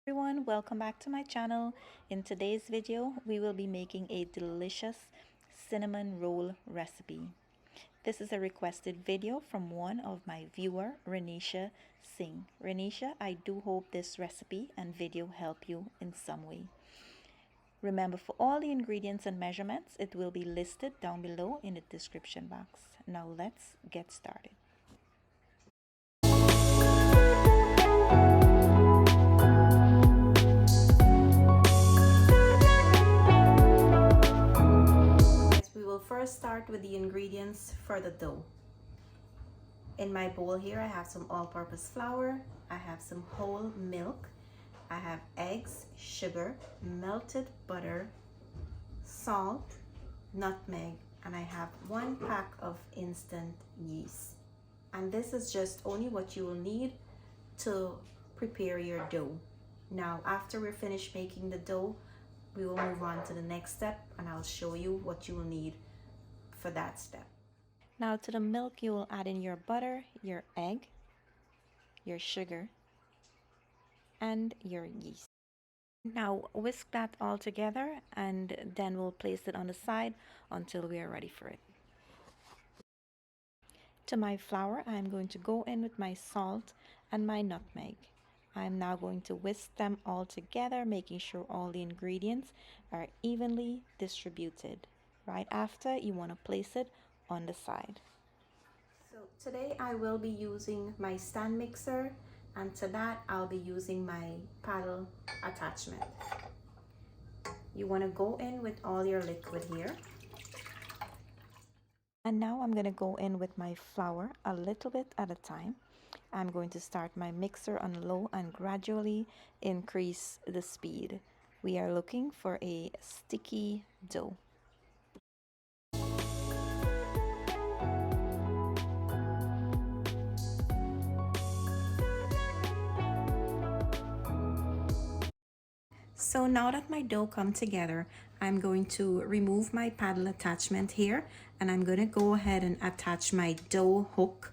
Everyone, welcome back to my channel. In today's video, we will be making a delicious cinnamon roll recipe. This is a requested video from one of my viewer, Renisha Singh. Renisha, I do hope this recipe and video help you in some way. Remember, for all the ingredients and measurements, it will be listed down below in the description box. Now let's get started. We will first start with the ingredients for the dough. In my bowl here, I have some all-purpose flour, I have some whole milk, I have eggs, sugar, melted butter, salt, nutmeg, and I have 1 pack of instant yeast. And this is just only what you will need to prepare your dough. Now, after we're finished making the dough, we will move on to the next step and I'll show you what you will need for that step. Now to the milk, you will add in your butter, your egg, your sugar, and your yeast. Now whisk that all together and then we'll place it on the side until we are ready for it. To my flour, I'm going to go in with my salt and my nutmeg. I'm now going to whisk them all together, making sure all the ingredients are evenly distributed. Right after, you want to place it on the side. So today I will be using my stand mixer, and to that I'll be using my paddle attachment. You want to go in with all your liquid here. And now I'm going to go in with my flour a little bit at a time. I'm going to start my mixer on low and gradually increase the speed. We are looking for a sticky dough. So now that my dough come together, I'm going to remove my paddle attachment here and I'm going to go ahead and attach my dough hook.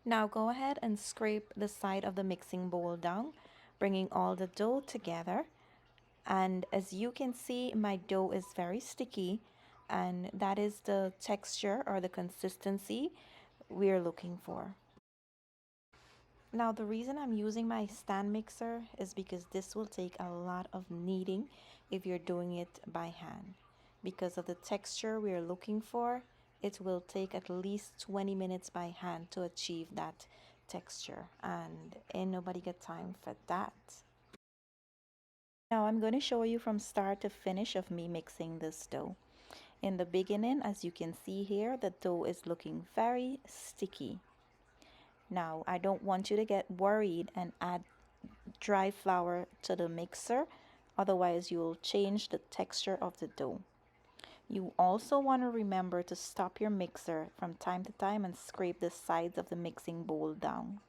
Now go ahead and scrape the side of the mixing bowl down, bringing all the dough together. And as you can see, my dough is very sticky, and that is the texture or the consistency we're looking for. Now the reason I'm using my stand mixer is because this will take a lot of kneading if you're doing it by hand. Because of the texture we're looking for, it will take at least 20 minutes by hand to achieve that texture, and ain't nobody got time for that. Now I'm going to show you from start to finish of me mixing this dough. In the beginning, as you can see here, the dough is looking very sticky. Now, I don't want you to get worried and add dry flour to the mixer, otherwise you'll change the texture of the dough. You also want to remember to stop your mixer from time to time and scrape the sides of the mixing bowl down.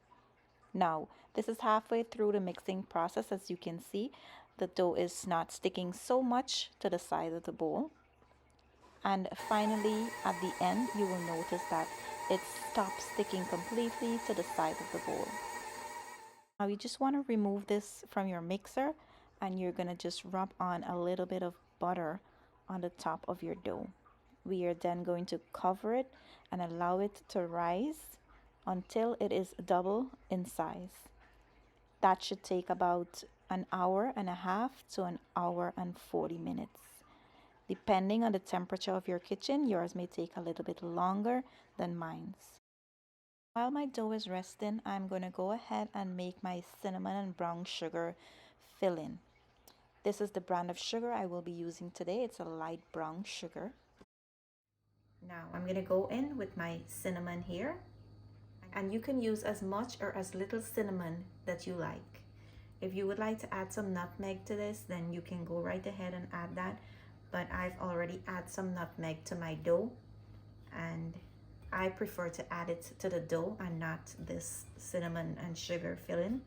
Now, this is halfway through the mixing process. As you can see, the dough is not sticking so much to the side of the bowl. And finally, at the end, you will notice that it stops sticking completely to the side of the bowl. Now you just want to remove this from your mixer and you're going to just rub on a little bit of butter on the top of your dough. We are then going to cover it and allow it to rise until it is double in size. That should take about an hour and a half to an hour and 40 minutes. Depending on the temperature of your kitchen, yours may take a little bit longer than mine's. While my dough is resting, I'm going to go ahead and make my cinnamon and brown sugar filling. This is the brand of sugar I will be using today. It's a light brown sugar. Now I'm going to go in with my cinnamon here. And you can use as much or as little cinnamon that you like. If you would like to add some nutmeg to this, then you can go right ahead and add that. But I've already added some nutmeg to my dough, and I prefer to add it to the dough and not this cinnamon and sugar filling.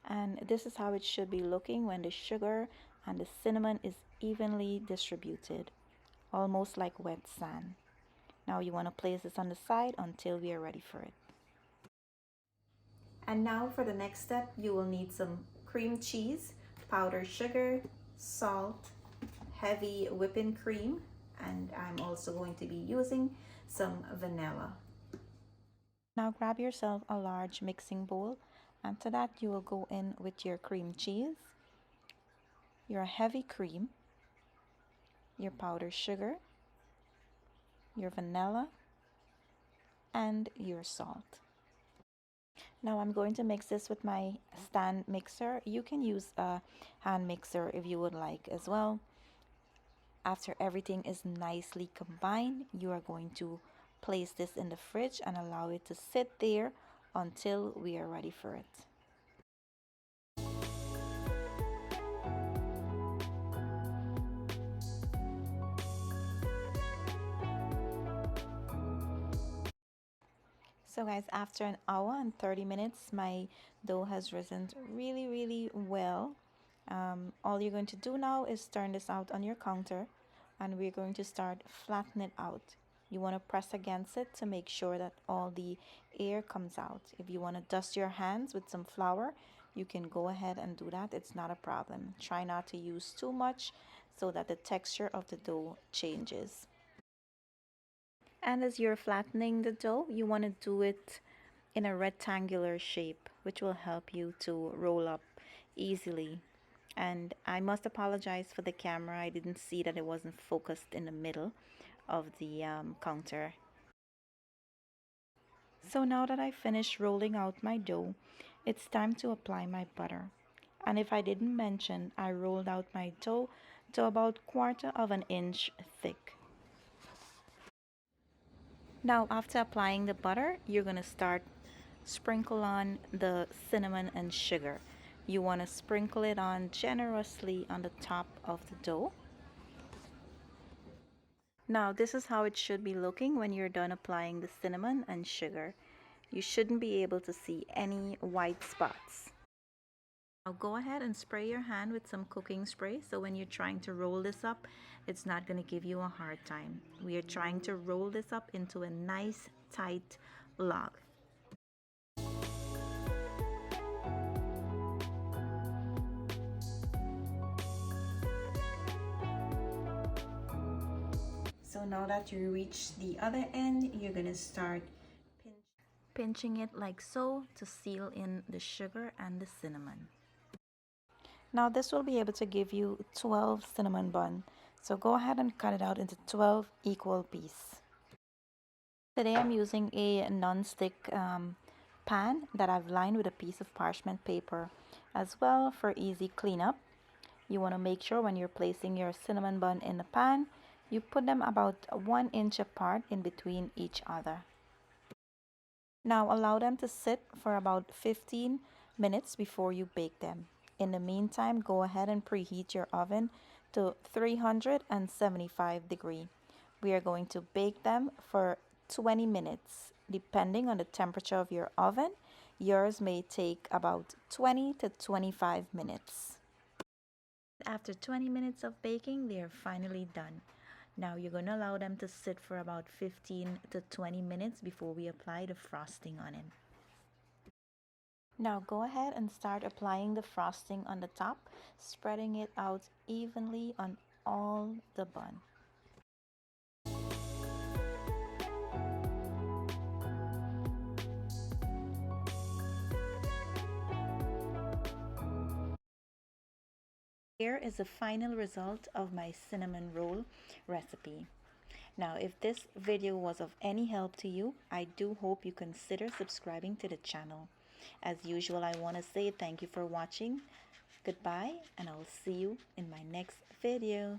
And this is how it should be looking when the sugar and the cinnamon is evenly distributed, almost like wet sand. Now you want to place this on the side until we are ready for it. And now for the next step, you will need some cream cheese, powdered sugar, salt, heavy whipping cream, and I'm also going to be using some vanilla. Now grab yourself a large mixing bowl, and to that you will go in with your cream cheese, your heavy cream, your powdered sugar, your vanilla, and your salt. Now I'm going to mix this with my stand mixer. You can use a hand mixer if you would like as well. After everything is nicely combined, you are going to place this in the fridge and allow it to sit there until we are ready for it. So guys, after an hour and 30 minutes, my dough has risen really well. All you're going to do now is turn this out on your counter, and we're going to start flattening it out. You want to press against it to make sure that all the air comes out. If you want to dust your hands with some flour, you can go ahead and do that. It's not a problem. Try not to use too much so that the texture of the dough changes. And as you're flattening the dough, you want to do it in a rectangular shape, which will help you to roll up easily. And I must apologize for the camera. I didn't see that it wasn't focused in the middle of the counter. So now that I finished rolling out my dough, it's time to apply my butter. And if I didn't mention, I rolled out my dough to about 1/4 of an inch thick. Now after applying the butter, you're going to start sprinkle on the cinnamon and sugar. You want to sprinkle it on generously on the top of the dough. Now this is how it should be looking when you're done applying the cinnamon and sugar. You shouldn't be able to see any white spots. Now go ahead and spray your hand with some cooking spray, so when you're trying to roll this up, it's not going to give you a hard time. We are trying to roll this up into a nice tight log. So now that you reach the other end, you're going to start pinching it like so to seal in the sugar and the cinnamon. Now this will be able to give you 12 cinnamon bun. So go ahead and cut it out into 12 equal pieces. Today I'm using a non-stick pan that I've lined with a piece of parchment paper as well for easy cleanup. You want to make sure when you're placing your cinnamon bun in the pan, you put them about 1 inch apart in between each other. Now allow them to sit for about 15 minutes before you bake them. In the meantime, go ahead and preheat your oven to 375 degrees. We are going to bake them for 20 minutes. Depending on the temperature of your oven, yours may take about 20 to 25 minutes. After 20 minutes of baking, they are finally done. Now you're going to allow them to sit for about 15 to 20 minutes before we apply the frosting on it. Now go ahead and start applying the frosting on the top, spreading it out evenly on all the bun. Here is the final result of my cinnamon roll recipe. Now, if this video was of any help to you, I do hope you consider subscribing to the channel. As usual, I want to say thank you for watching. Goodbye, and I'll see you in my next video.